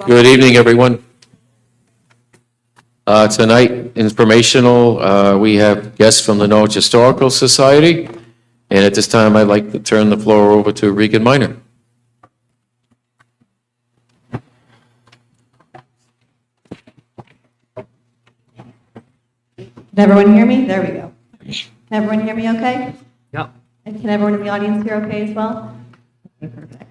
Good evening, everyone. Tonight, informational, we have guests from the Norwich Historical Society, and at this time, I'd like to turn the floor over to Regan Minor. Can everyone hear me? There we go. Can everyone hear me okay? Yeah. And can everyone in the audience hear okay as well? Perfect.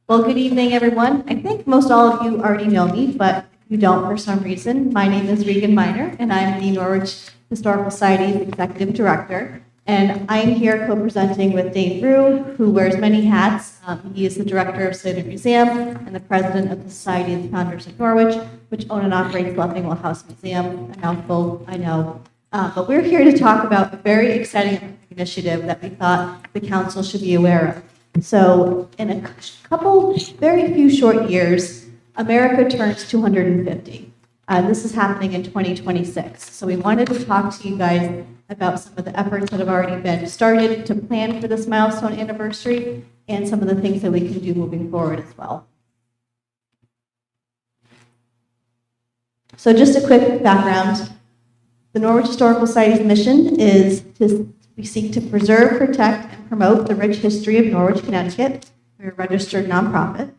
Well, good evening, everyone. I think most all of you already know me, but if you don't for some reason, my name is Regan Minor, and I'm the Norwich Historical Society's Executive Director. And I'm here co-presenting with Dane Rue, who wears many hats. He is the Director of Slater Museum and the President of the Society of the Founders of Norwich, which own and operates Leffingwell House Museum, a mouthful, I know. But we're here to talk about a very exciting initiative that we thought the council should be aware of. So in a couple, very few short years, America turns 250. This is happening in 2026. So we wanted to talk to you guys about some of the efforts that have already been started to plan for this milestone anniversary and some of the things that we can do moving forward as well. So just a quick background. The Norwich Historical Society's mission is we seek to preserve, protect, and promote the rich history of Norwich, Connecticut. We're a registered nonprofit.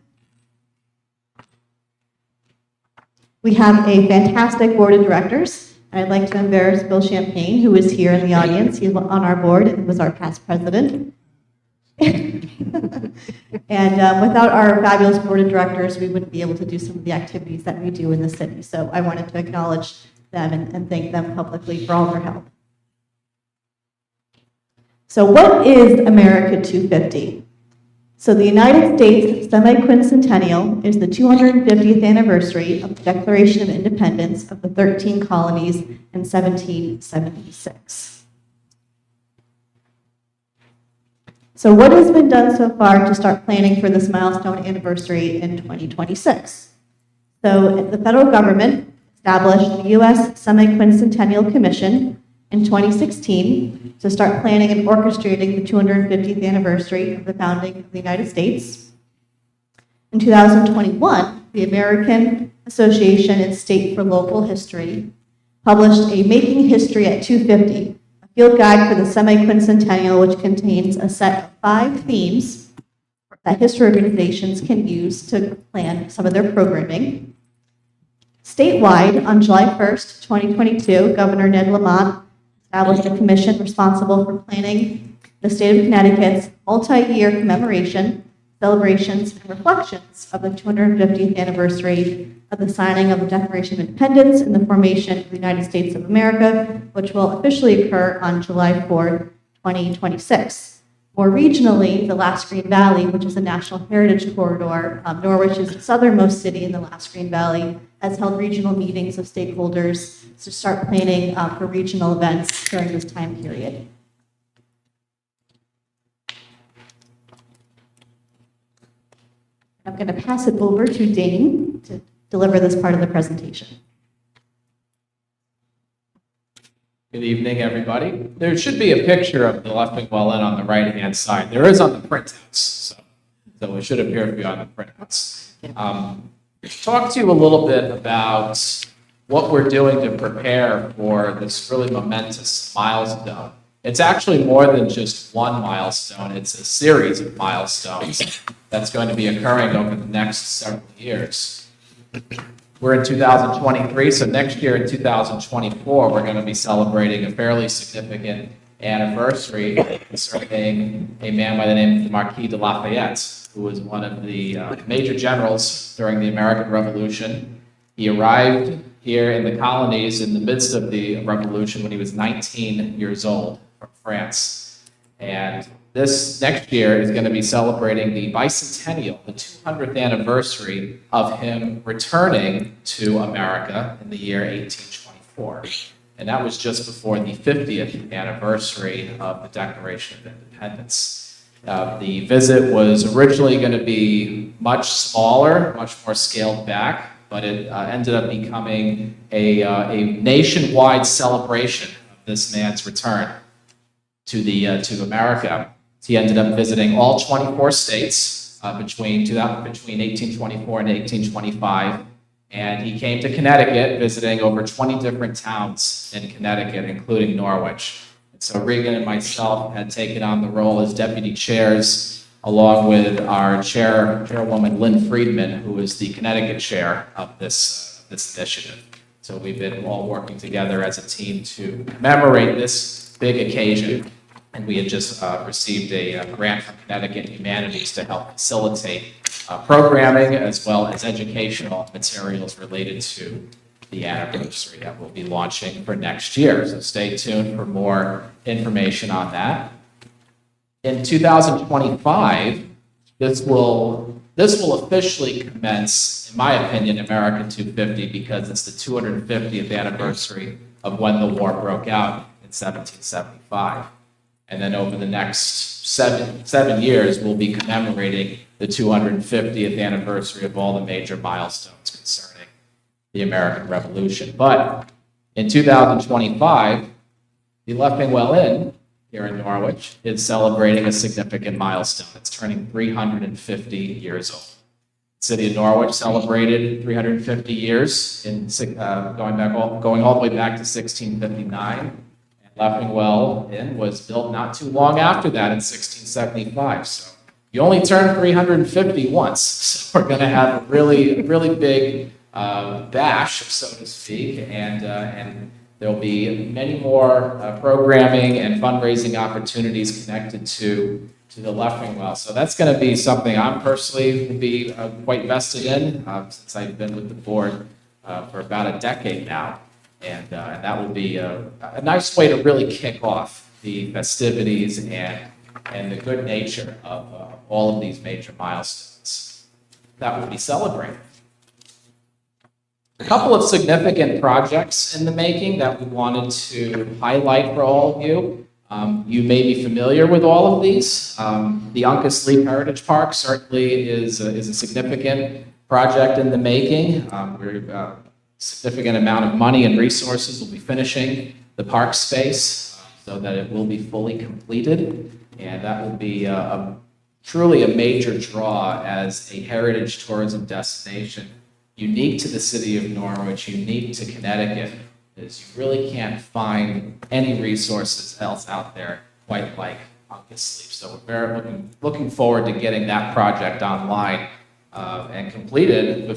We have a fantastic board of directors. I'd like to embarrass Bill Champagne, who is here in the audience. He's on our board and was our past president. And without our fabulous board of directors, we wouldn't be able to do some of the activities that we do in the city. So I wanted to acknowledge them and thank them publicly for all their help. So what is America 250? So the United States semi-quincentennial is the 250th anniversary of the Declaration of Independence of the 13 colonies in 1776. So what has been done so far to start planning for this milestone anniversary in 2026? So the federal government established the U.S. Semi-Quincentennial Commission in 2016 to start planning and orchestrating the 250th anniversary of the founding of the United States. In 2021, the American Association in State for Local History published a Making History at 250, a field guide for the semi-quincentennial, which contains a set of 5 themes that history organizations can use to plan some of their programming. Statewide, on July 1st, 2022, Governor Ned Lamont established a commission responsible for planning the state of Connecticut's multi-year commemoration, celebrations, and reflections of the 250th anniversary of the signing of the Declaration of Independence and the formation of the United States of America, which will officially occur on July 4th, 2026. More regionally, the Last Green Valley, which is a National Heritage Corridor, Norwich is the southernmost city in the Last Green Valley, has held regional meetings of stakeholders to start planning for regional events during this time period. I'm going to pass it over to Dane to deliver this part of the presentation. Good evening, everybody. There should be a picture of the Leffingwell Inn on the right-hand side. There is on the printouts, so it should appear to be on the printouts. Talk to you a little bit about what we're doing to prepare for this really momentous milestone. It's actually more than just one milestone. It's a series of milestones that's going to be occurring over the next several years. We're in 2023, so next year in 2024, we're going to be celebrating a fairly significant anniversary concerning a man by the name of the Marquis de Lafayette, who was one of the major generals during the American Revolution. He arrived here in the colonies in the midst of the Revolution when he was 19 years old from France. And this next year is going to be celebrating the bicentennial, the 200th anniversary of him returning to America in the year 1824. And that was just before the 50th anniversary of the Declaration of Independence. The visit was originally going to be much smaller, much more scaled back, but it ended up becoming a nationwide celebration of this man's return to America. He ended up visiting all 24 states, between 1824 and 1825. And he came to Connecticut, visiting over 20 different towns in Connecticut, including Norwich. And so Regan and myself had taken on the role as deputy chairs, along with our chairwoman, Lynn Friedman, who is the Connecticut chair of this initiative. So we've been all working together as a team to commemorate this big occasion. And we had just received a grant from Connecticut Humanities to help facilitate programming as well as educational materials related to the anniversary that we'll be launching for next year. So stay tuned for more information on that. In 2025, this will officially commence, in my opinion, American 250, because it's the 250th anniversary of when the war broke out in 1775. And then over the next seven years, we'll be commemorating the 250th anniversary of all the major milestones concerning the American Revolution. But in 2025, the Leffingwell Inn here in Norwich is celebrating a significant milestone. It's turning 350 years old. The city of Norwich celebrated 350 years in going all the way back to 1659. Leffingwell Inn was built not too long after that in 1675. So you only turn 350 once. So we're going to have a really big bash, so to speak, and there'll be many more programming and fundraising opportunities connected to the Leffingwell. So that's going to be something I'm personally will be quite vested in since I've been with the board for about a decade now. And that will be a nice way to really kick off the festivities and the good nature of all of these major milestones that will be celebrated. A couple of significant projects in the making that we wanted to highlight for all of you. You may be familiar with all of these. The Uncas Leap Heritage Park certainly is a significant project in the making. We're significant amount of money and resources will be finishing the park space so that it will be fully completed. And that will be truly a major draw as a heritage tourism destination, unique to the city of Norwich, unique to Connecticut, is you really can't find any resources else out there quite like Uncas Leap. So we're very looking forward to getting that project online and completed by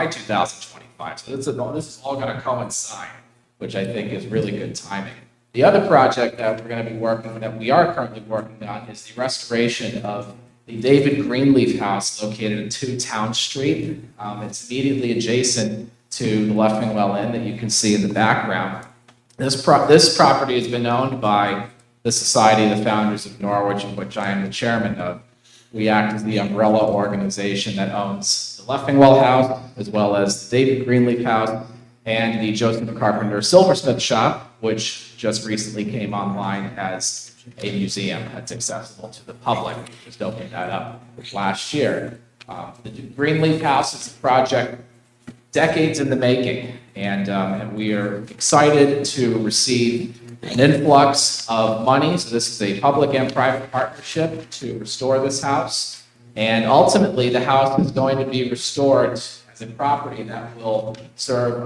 2025. So this is all going to coincide, which I think is really good timing. The other project that we are currently working on is the restoration of the David Greenleaf House located at 2 Town Street. It's immediately adjacent to the Leffingwell Inn that you can see in the background. This property has been owned by the Society of the Founders of Norwich, of which I am the chairman of. We act as the umbrella organization that owns the Leffingwell House, as well as the David Greenleaf House and the Joseph Carpenter Silversmith Shop, which just recently came online as a museum that's accessible to the public. We just opened that up last year. The Greenleaf House is a project decades in the making, and we are excited to receive an influx of money. So this is a public and private partnership to restore this house. And ultimately, the house is going to be restored as a property that will serve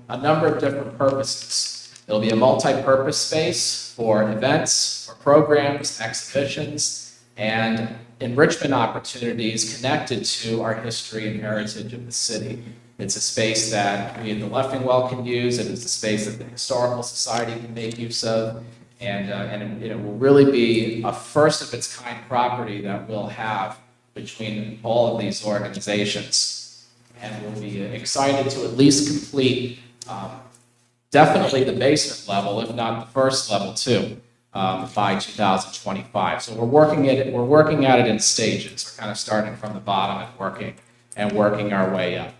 a number of different purposes. It'll be a multi-purpose space for events, for programs, exhibitions, and enrichment opportunities connected to our history and heritage of the city. It's a space that we at the Leffingwell can use. It is a space that the Historical Society can make use of. And it will really be a first of its kind property that we'll have between all of these organizations. And we'll be excited to at least complete definitely the basement level, if not the first level too, by 2025. So we're working at it in stages. We're kind of starting from the bottom and working our way up.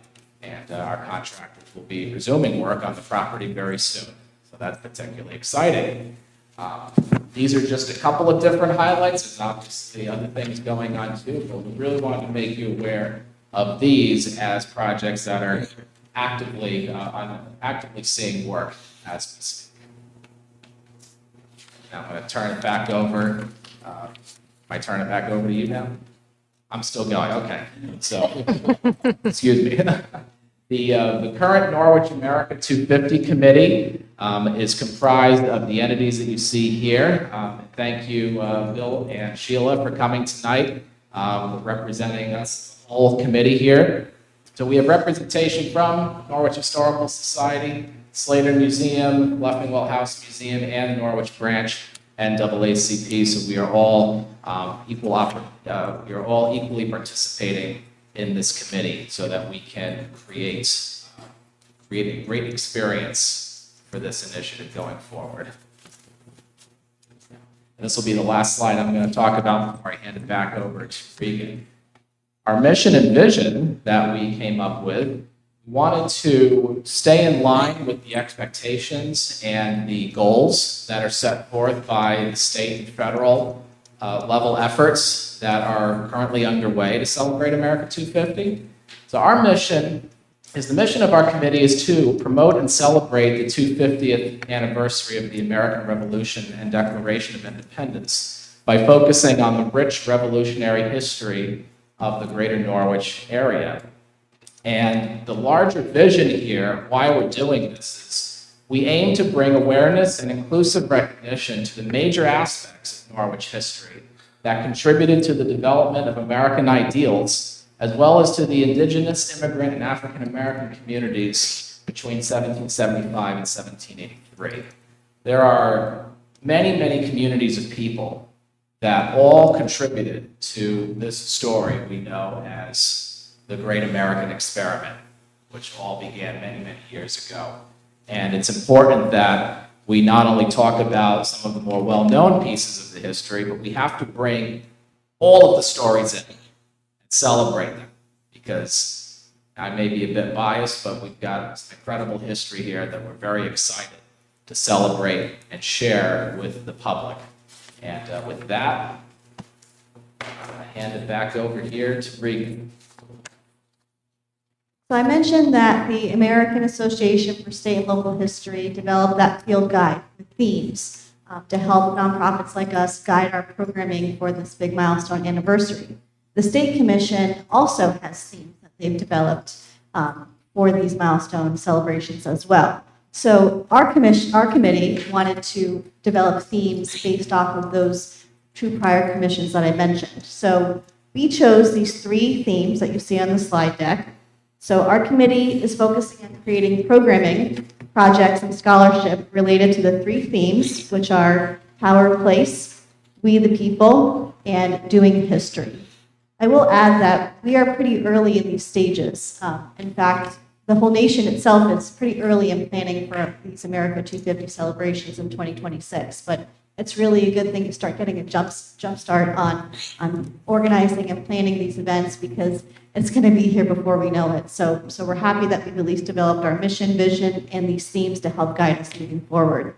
And our contractors will be resuming work on the property very soon. So that's particularly exciting. These are just a couple of different highlights. There's obviously other things going on too, but we really wanted to make you aware of these as projects that are actively seeing work as we speak. Now I'm going to turn it back over. I turn it back over to you now. I'm still going, okay. So, excuse me. The current Norwich America 250 committee is comprised of the entities that you see here. Thank you, Bill and Sheila, for coming tonight, representing us, the whole committee here. So we have representation from Norwich Historical Society, Slater Museum, Leffingwell House Museum, and the Norwich branch NAACP. So we are all we are all equally participating in this committee so that we can create a great experience for this initiative going forward. And this will be the last slide I'm going to talk about before I hand it back over to Regan. Our mission and vision that we came up with wanted to stay in line with the expectations and the goals that are set forth by the state and federal level efforts that are currently underway to celebrate America 250. So our mission the mission of our committee is to promote and celebrate the 250th anniversary of the American Revolution and Declaration of Independence by focusing on the rich revolutionary history of the greater Norwich area. And the larger vision here, why we're doing this, is we aim to bring awareness and inclusive recognition to the major aspects of Norwich history that contributed to the development of American ideals, as well as to the indigenous, immigrant, and African American communities between 1775 and 1783. There are many, many communities of people that all contributed to this story we know as the Great American Experiment, which all began many, many years ago. And it's important that we not only talk about some of the more well-known pieces of the history, but we have to bring all of the stories in and celebrate them, because I may be a bit biased, but we've got some incredible history here that we're very excited to celebrate and share with the public. And with that, I hand it back over here to Regan. So I mentioned that the American Association for State and Local History developed that field guide with themes to help nonprofits like us guide our programming for this big milestone anniversary. The State Commission also has themes that they've developed for these milestone celebrations as well. So our committee wanted to develop themes based off of those two prior commissions that I mentioned. So we chose these three themes that you see on the slide deck. So our committee is focusing on creating programming, projects, and scholarship related to the three themes, which are Power Place, We the People, and Doing History. I will add that we are pretty early in these stages. In fact, the whole nation itself is pretty early in planning for these America 250 celebrations in 2026, but it's really a good thing to start getting a jump start on organizing and planning these events, because it's going to be here before we know it. So we're happy that we've at least developed our mission, vision, and these themes to help guide us moving forward.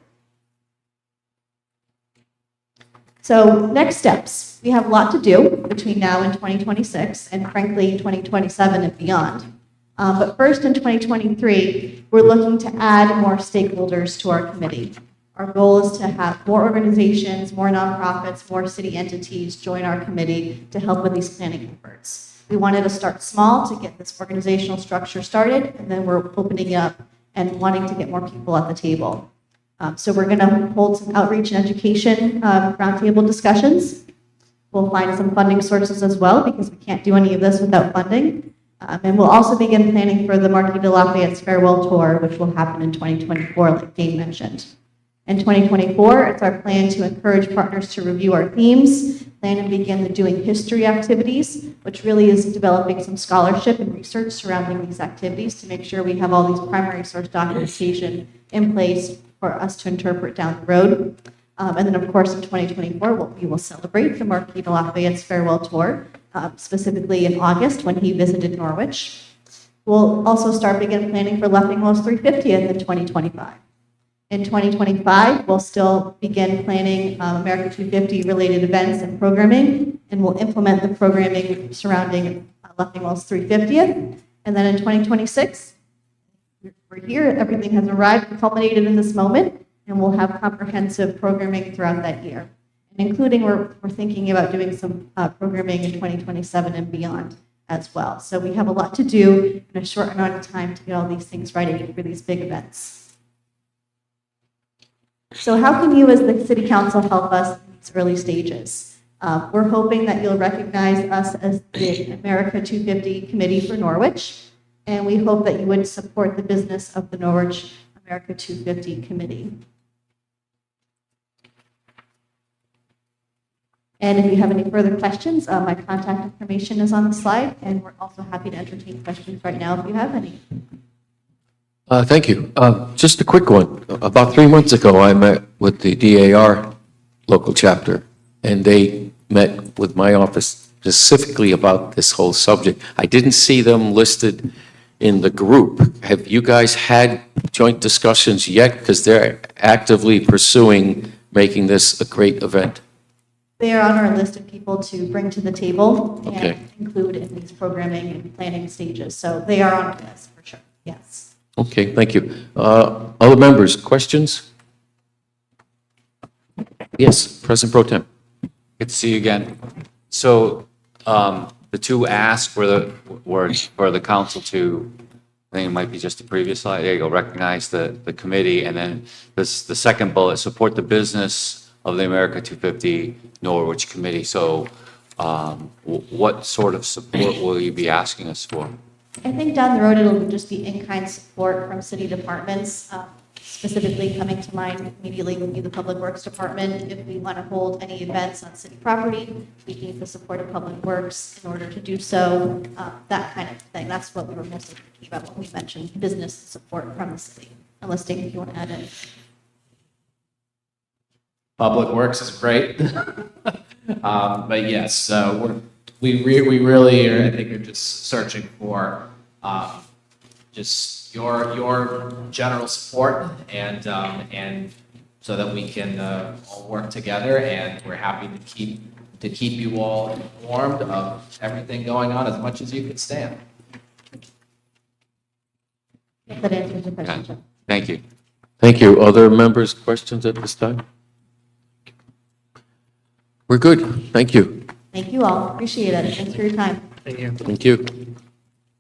So next steps. We have a lot to do between now and 2026, and frankly, 2027 and beyond. But first, in 2023, we're looking to add more stakeholders to our committee. Our goal is to have more organizations, more nonprofits, more city entities join our committee to help with these planning efforts. We wanted to start small to get this organizational structure started, and then we're opening up and wanting to get more people at the table. So we're going to hold some outreach and education roundtable discussions. We'll find some funding sources as well, because we can't do any of this without funding. And we'll also begin planning for the Marquis de Lafayette's farewell tour, which will happen in 2024, like Dane mentioned. In 2024, it's our plan to encourage partners to review our themes, plan and begin the Doing History activities, which really is developing some scholarship and research surrounding these activities to make sure we have all these primary source documentation in place for us to interpret down the road. And then, of course, in 2024, we will celebrate the Marquis de Lafayette's farewell tour, specifically in August when he visited Norwich. We'll also begin planning for Leffingwell's 350th in 2025. In 2025, we'll still begin planning America 250 related events and programming, and we'll implement the programming surrounding Leffingwell's 350th. And then in 2026, we're here, everything has arrived and culminated in this moment, and we'll have comprehensive programming throughout that year. including we're thinking about doing some programming in 2027 and beyond as well. So we have a lot to do in a short amount of time to get all these things ready for these big events. So how can you as the City Council help us in these early stages? We're hoping that you'll recognize us as the America 250 Committee for Norwich, and we hope that you would support the business of the Norwich America 250 Committee. And if you have any further questions, my contact information is on the slide, and we're also happy to entertain questions right now if you have any. Thank you. Just a quick one. About 3 months ago, I met with the DAR local chapter, and they met with my office specifically about this whole subject. I didn't see them listed in the group. Have you guys had joint discussions yet? Because they're actively pursuing making this a great event. They are on our list of people to bring to the table and Okay. include in these programming and planning stages. So they are on our list for sure, yes. Okay, thank you. Other members, questions? Yes, President Pro Tem. Good to see you again. So the two asks were for the council to, I think it might be just the previous slide, there you go, recognize the committee, and then this, the second bullet, support the business of the America 250 Norwich Committee. So what sort of support will you be asking us for? I think down the road, it'll just be in-kind support from city departments. Specifically coming to mind immediately would be the Public Works Department. If we want to hold any events on city property, we need the support of Public Works in order to do so, that kind of thing. That's what we were mostly thinking about when we mentioned business support from the city. Unless, Dave, if you want to add in. Public Works is great. But yes, we really are, I think, are just searching for just your general support and so that we can all work together, and we're happy to keep you all informed of everything going on as much as you can stand. If that answers your question, Okay. Jim. Thank you. Thank you. Other members, questions at this time? We're good. Thank you. Thank you all. Appreciate it. Thanks for your time. Thank you.